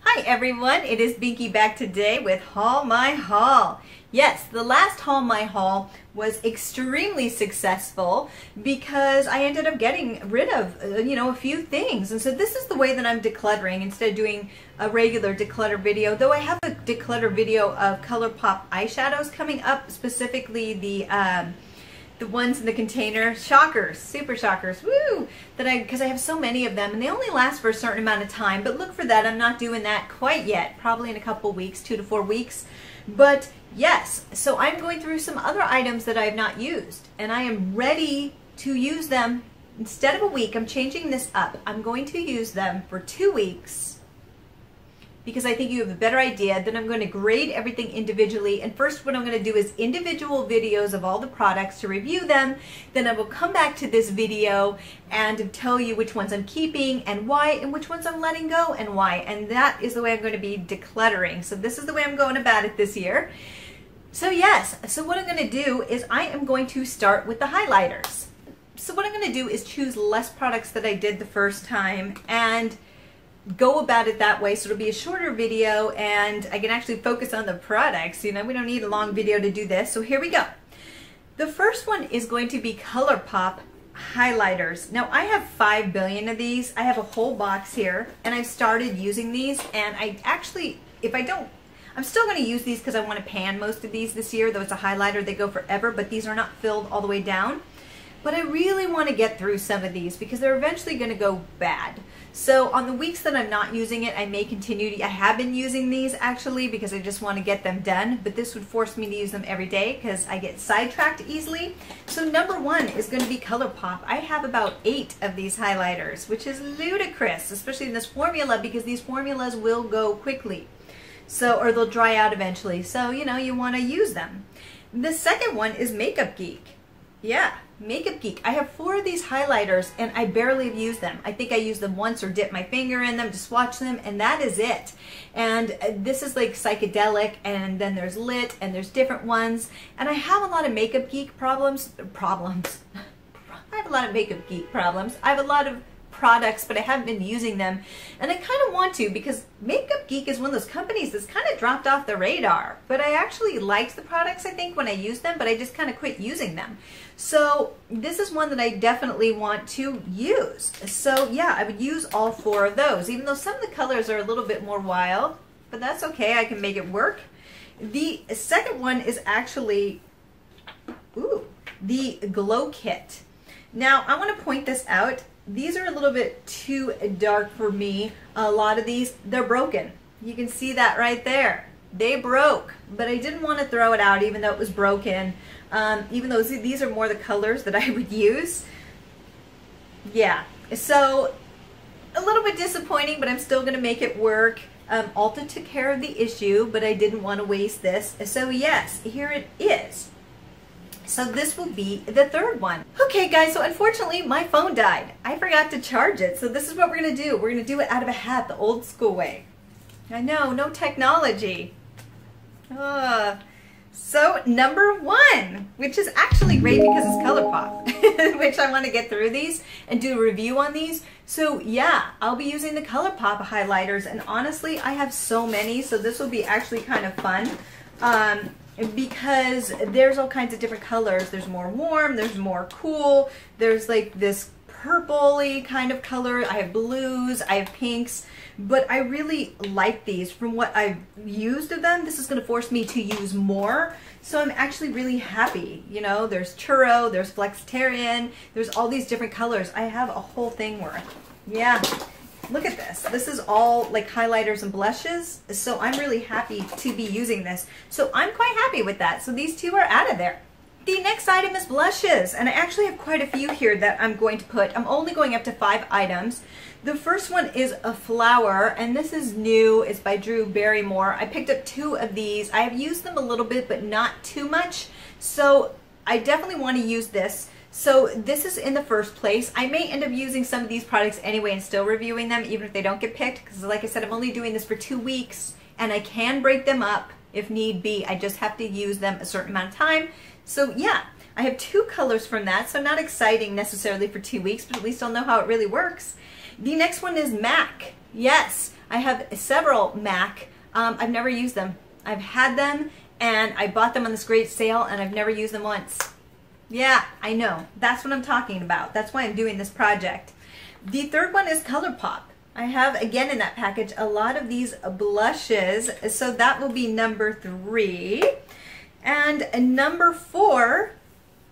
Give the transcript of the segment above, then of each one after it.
Hi everyone, it is Binky back today with Haul My Haul. Yes, the last Haul My Haul was extremely successful because I ended up getting rid of, a few things. And so this is the way that I'm decluttering instead of doing a regular declutter video, though I have a declutter video of Colorpop eyeshadows coming up, specifically the ones in the container, shockers, super shockers, woo, because I have so many of them and they only last for a certain amount of time, but look for that. I'm not doing that quite yet, probably in a couple weeks, 2 to 4 weeks, but yes, so I'm going through some other items that I have not used and I am ready to use them. Instead of a week, I'm changing this up. I'm going to use them for 2 weeks because I think you have a better idea. Then I'm going to grade everything individually. And first what I'm going to do is individual videos of all the products to review them. Then I will come back to this video and tell you which ones I'm keeping and why, and which ones I'm letting go and why. And that is the way I'm going to be decluttering. So this is the way I'm going about it this year. So yes, so what I'm going to do is I am going to start with the highlighters. So what I'm going to do is choose less products that I did the first time and go about it that way, so it'll be a shorter video and I can actually focus on the products. We don't need a long video to do this. So here we go. The first one is going to be Colorpop highlighters. Now I have 5 billion of these. I have a whole box here and I've started using these, and I actually, I'm still going to use these because I want to pan most of these this year, though it's a highlighter, they go forever, but these are not filled all the way down. But I really want to get through some of these because they're eventually going to go bad. So on the weeks that I'm not using it, I may continue I have been using these actually because I just want to get them done, but this would force me to use them every day because I get sidetracked easily. So number one is going to be Colorpop. I have about 8 of these highlighters, which is ludicrous, especially in this formula, because these formulas will go quickly. So, or they'll dry out eventually. So, you want to use them. The second one is Makeup Geek. Yeah, Makeup Geek. I have 4 of these highlighters and I barely have used them. I think I used them once or dipped my finger in them to swatch them, and that is it. And this is like psychedelic, and then there's lit, and there's different ones. And I have a lot of Makeup Geek problems. I have a lot of Makeup Geek problems. I have a lot of products, but I haven't been using them, and I kind of want to, because Makeup Geek is one of those companies that's kind of dropped off the radar. But I actually liked the products, I think, when I used them, but I just kind of quit using them. So this is one that I definitely want to use. So yeah, I would use all 4 of those, even though some of the colors are a little bit more wild, but that's okay, I can make it work. The second one is actually the Glow Kit. Now I want to point this out. These are a little bit too dark for me. A lot of these, they're broken. You can see that right there. They broke, but I didn't want to throw it out even though it was broken. Even though these are more the colors that I would use. Yeah, so a little bit disappointing, but I'm still going to make it work. Ulta took care of the issue, but I didn't want to waste this. So yes, here it is. So this will be the third one. Okay guys, so unfortunately my phone died. I forgot to charge it. So this is what we're going to do. We're going to do it out of a hat, the old school way. I know, no technology. So number 1, which is actually great because it's Colorpop, which I want to get through these and do a review on these. So yeah, I'll be using the Colorpop highlighters, and honestly I have so many, so this will be actually kind of fun. Because there's all kinds of different colors. There's more warm, there's more cool, there's like this purpley kind of color. I have blues, I have pinks, but I really like these. From what I've used of them, this is going to force me to use more, so I'm actually really happy. There's churro, there's flexitarian, there's all these different colors. I have a whole thing worth. Yeah. Look at this. This is all like highlighters and blushes, so I'm really happy to be using this. So I'm quite happy with that. So these 2 are out of there. The next item is blushes, and I actually have quite a few here that I'm going to put. I'm only going up to 5 items. The first one is a flower, and this is new. It's by Drew Barrymore. I picked up 2 of these. I have used them a little bit, but not too much. So I definitely want to use this. So this is in the first place. I may end up using some of these products anyway and still reviewing them even if they don't get picked, because like I said, I'm only doing this for 2 weeks and I can break them up if need be. I just have to use them a certain amount of time. So yeah, I have 2 colors from that, so not exciting necessarily for 2 weeks, but at least I'll know how it really works. The next one is MAC. Yes, I have several MAC. I've never used them. I've had them and I bought them on this great sale and I've never used them once. Yeah, I know. That's what I'm talking about. That's why I'm doing this project. The third one is Colorpop. I have, again in that package, a lot of these blushes. So that will be number 3. And number 4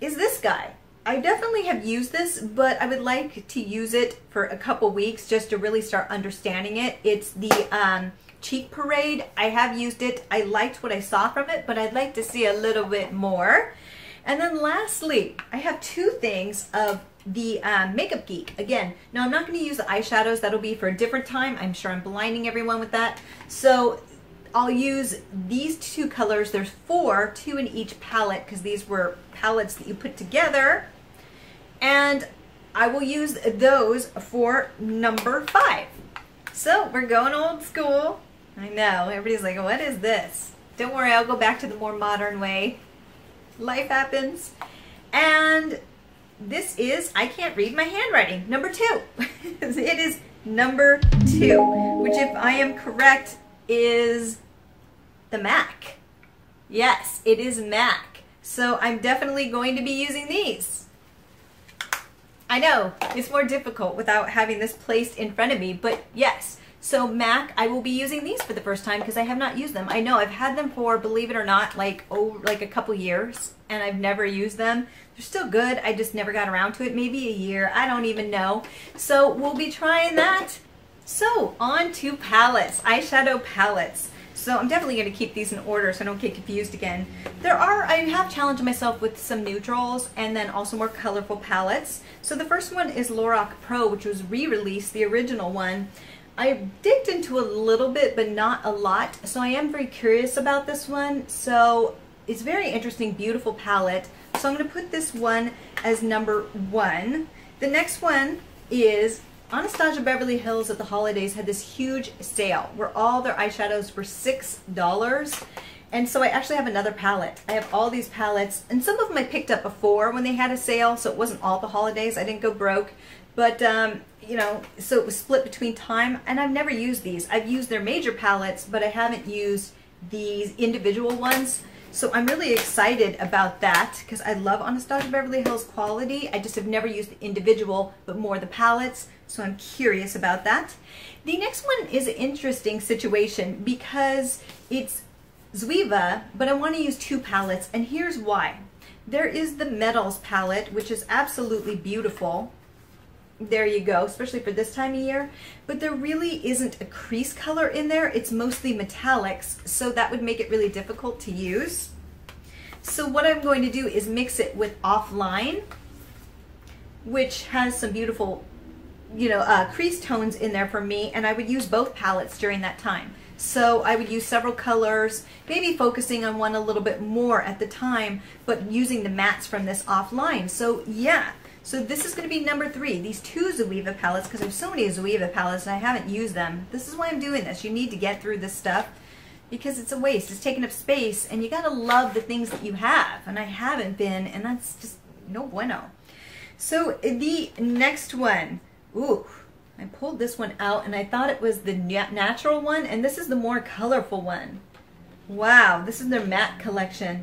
is this guy. I definitely have used this, but I would like to use it for a couple weeks just to really start understanding it. It's the Cheek Parade. I have used it. I liked what I saw from it, but I'd like to see a little bit more. And then lastly, I have 2 things of the Makeup Geek. Again, now I'm not going to use the eyeshadows. That'll be for a different time. I'm sure I'm blinding everyone with that. So I'll use these 2 colors. There's 4, 2 in each palette, because these were palettes that you put together. And I will use those for number 5. So we're going old school. I know, everybody's like, what is this? Don't worry, I'll go back to the more modern way. Life happens. And this is, I can't read my handwriting, number 2. It is number 2, which if I am correct is the MAC. Yes, it is MAC. So I'm definitely going to be using these. I know, it's more difficult without having this placed in front of me, but yes. So MAC, I will be using these for the first time because I have not used them. I know I've had them for, believe it or not, like a couple years, and I've never used them. They're still good, I just never got around to it. Maybe a year, I don't even know. So we'll be trying that. So on to palettes, eyeshadow palettes. So I'm definitely going to keep these in order so I don't get confused again. I have challenged myself with some neutrals and then also more colorful palettes. So the first one is Lorac Pro, which was re-released, the original one. I dipped into a little bit, but not a lot. So I am very curious about this one. So it's very interesting, beautiful palette. So I'm going to put this one as number 1. The next one is Anastasia Beverly Hills at the holidays had this huge sale where all their eyeshadows were $6. And so I actually have another palette. I have all these palettes, and some of them I picked up before when they had a sale, so it wasn't all the holidays. I didn't go broke. But, you know, so it was split between time, and I've never used these. I've used their major palettes, but I haven't used these individual ones. So I'm really excited about that because I love Anastasia Beverly Hills quality. I just have never used the individual, but more the palettes. So I'm curious about that. The next one is an interesting situation because it's Zoeva, but I want to use 2 palettes, and here's why. There is the Metals palette, which is absolutely beautiful. There you go, especially for this time of year. But there really isn't a crease color in there. It's mostly metallics, so that would make it really difficult to use. So what I'm going to do is mix it with Offline, which has some beautiful, you know, crease tones in there for me, and I would use both palettes during that time. So I would use several colors, maybe focusing on one a little bit more at the time, but using the mattes from this Offline. So yeah. So this is going to be number 3, these 2 Zoeva palettes, because I have so many Zoeva palettes and I haven't used them. This is why I'm doing this. You need to get through this stuff because it's a waste. It's taking up space, and you got to love the things that you have, and I haven't been, and that's just no bueno. So the next one, ooh, I pulled this one out, and I thought it was the natural one, and this is the more colorful one. Wow, this is their matte collection.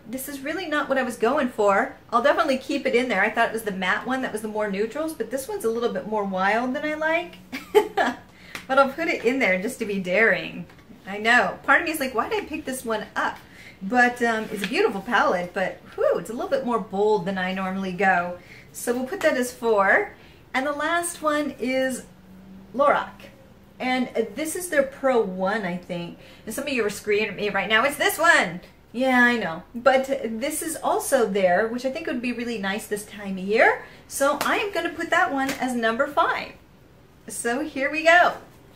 This is really not what I was going for. I'll definitely keep it in there. I thought it was the matte one that was the more neutrals, but this one's a little bit more wild than I like. But I'll put it in there just to be daring. I know. Part of me is like, why did I pick this one up? But it's a beautiful palette, but whew, it's a little bit more bold than I normally go. So we'll put that as 4. And the last one is Lorac. And this is their Pro 1, I think. And some of you are screaming at me right now, it's this one! Yeah, I know. But this is also there, which I think would be really nice this time of year. So I am going to put that one as number 5. So here we go.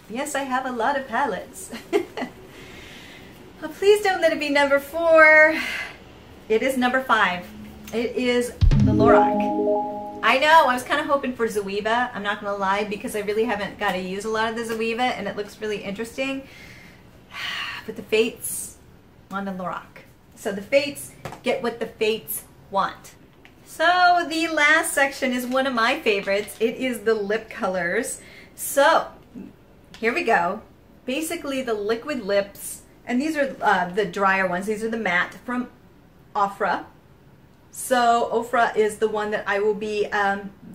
Yes, I have a lot of palettes. Well, please don't let it be number 4. It is number 5. It is the Lorac. I know, I was kind of hoping for Zoeva. I'm not going to lie, because I really haven't got to use a lot of the Zoeva, and it looks really interesting. But the Fates want a Lorac. So the Fates get what the Fates want. So the last section is one of my favorites. It is the lip colors. So here we go. Basically the liquid lips, and these are the drier ones. These are the matte from Ofra. So Ofra is the one that I will be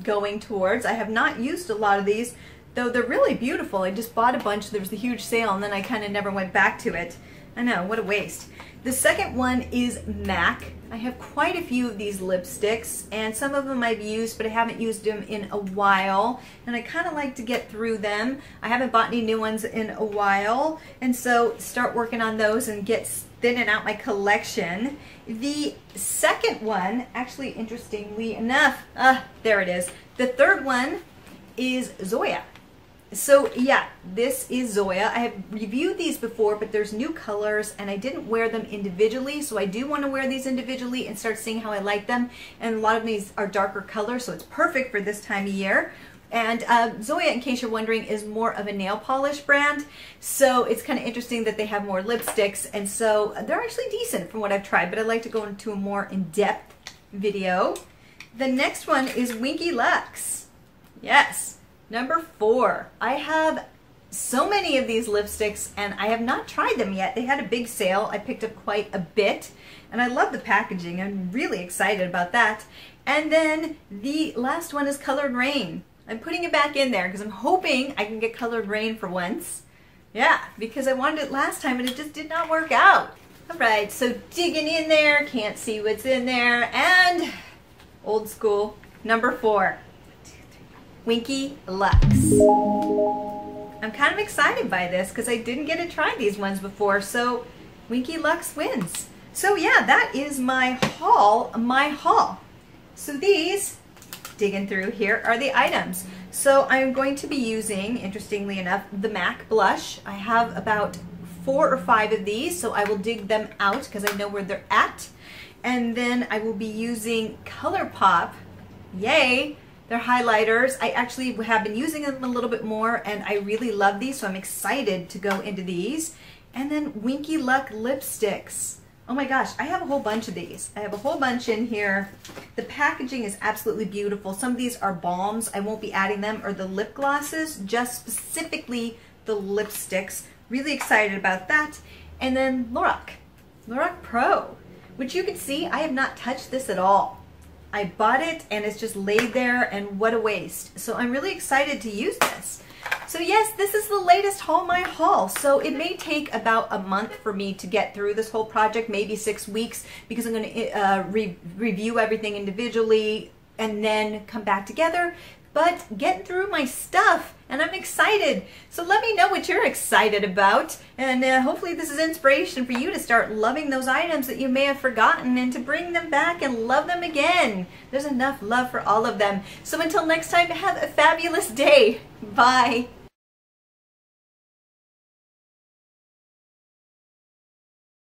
going towards. I have not used a lot of these, though they're really beautiful. I just bought a bunch. There was a huge sale, and then I kind of never went back to it. I know, what a waste. The second one is MAC. I have quite a few of these lipsticks, and some of them I've used, but I haven't used them in a while, and I kind of like to get through them. I haven't bought any new ones in a while, and so start working on those and get thinning out my collection. The second one, actually interestingly enough, there it is. The third one is Zoya. So yeah, this is Zoya. I have reviewed these before, but there's new colors and I didn't wear them individually, so I do want to wear these individually and start seeing how I like them. And a lot of these are darker colors, so it's perfect for this time of year. And Zoya, in case you're wondering, is more of a nail polish brand, so it's kind of interesting that they have more lipsticks, and so they're actually decent from what I've tried, but I'd like to go into a more in-depth video. The next one is Winky Lux. Yes. Number 4. I have so many of these lipsticks and I have not tried them yet. They had a big sale. I picked up quite a bit and I love the packaging. I'm really excited about that. And then the last one is Colored Rain. I'm putting it back in there because I'm hoping I can get Colored Rain for once. Yeah, because I wanted it last time and it just did not work out. All right, so digging in there, can't see what's in there, and old school, number 4. Winky Lux. I'm kind of excited by this because I didn't get to try these ones before, so Winky Lux wins. So yeah, that is my haul, So these, digging through here, are the items. So I'm going to be using, interestingly enough, the MAC blush. I have about 4 or 5 of these, so I will dig them out because I know where they're at. And then I will be using Colorpop. Yay! They're highlighters. I actually have been using them a little bit more and I really love these, so I'm excited to go into these. And then Winky Lux lipsticks. Oh my gosh, I have a whole bunch of these. I have a whole bunch in here. The packaging is absolutely beautiful. Some of these are balms. I won't be adding them, or the lip glosses, just specifically the lipsticks. Really excited about that. And then Lorac Pro, which you can see I have not touched this at all. I bought it and it's just laid there, and what a waste. So I'm really excited to use this. So yes, this is the latest Haul My Haul. So it may take about a month for me to get through this whole project, maybe 6 weeks, because I'm going to review everything individually and then come back together. But getting through my stuff, and I'm excited. So let me know what you're excited about, and hopefully this is inspiration for you to start loving those items that you may have forgotten and to bring them back and love them again. There's enough love for all of them. So until next time, have a fabulous day. Bye.